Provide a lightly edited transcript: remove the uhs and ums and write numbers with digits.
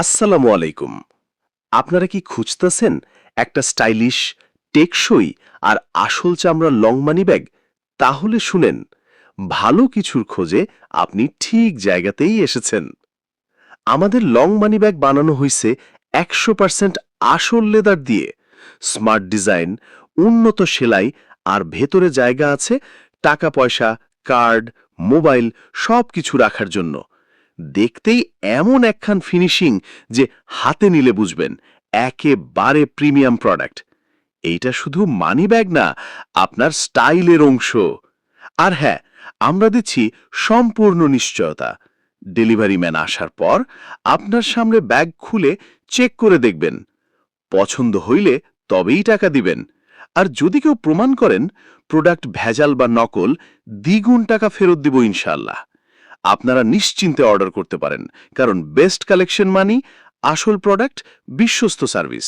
আসসালামু আলাইকুম। আপনারা কি খুঁজতেছেন একটা স্টাইলিশ, টেকসই আর আসল চামড়ার লং মানি ব্যাগ? তাহলে শুনেন, ভালো কিছুর খোঁজে আপনি ঠিক জায়গাতেই এসেছেন। আমাদের লং মানি ব্যাগ বানানো হইছে 100% আসল লেদার দিয়ে। স্মার্ট ডিজাইন, উন্নত সেলাই আর ভেতরে জায়গা আছে টাকা পয়সা, কার্ড, মোবাইল সবকিছু রাখার জন্য। দেখতেই এমন একখান ফিনিশিং যে হাতে নিলে বুঝবেন একেবারে প্রিমিয়াম প্রোডাক্ট। এইটা শুধু মানি ব্যাগ না, আপনার স্টাইলের অংশ। আর হ্যাঁ, আমরা দিচ্ছি সম্পূর্ণ নিশ্চয়তা। ডেলিভারি ম্যান আসার পর আপনার সামনে ব্যাগ খুলে চেক করে দেখবেন, পছন্দ হইলে তবেই টাকা দিবেন। আর যদি কেউ প্রমাণ করেন প্রোডাক্ট ভেজাল বা নকল, দ্বিগুণ টাকা ফেরত দিব ইনশাল্লাহ। আপনারা নিশ্চিন্তে অর্ডার করতে পারেন, কারণ বেস্ট কালেকশন মানি আসল প্রোডাক্ট, বিশ্বস্ত সার্ভিস।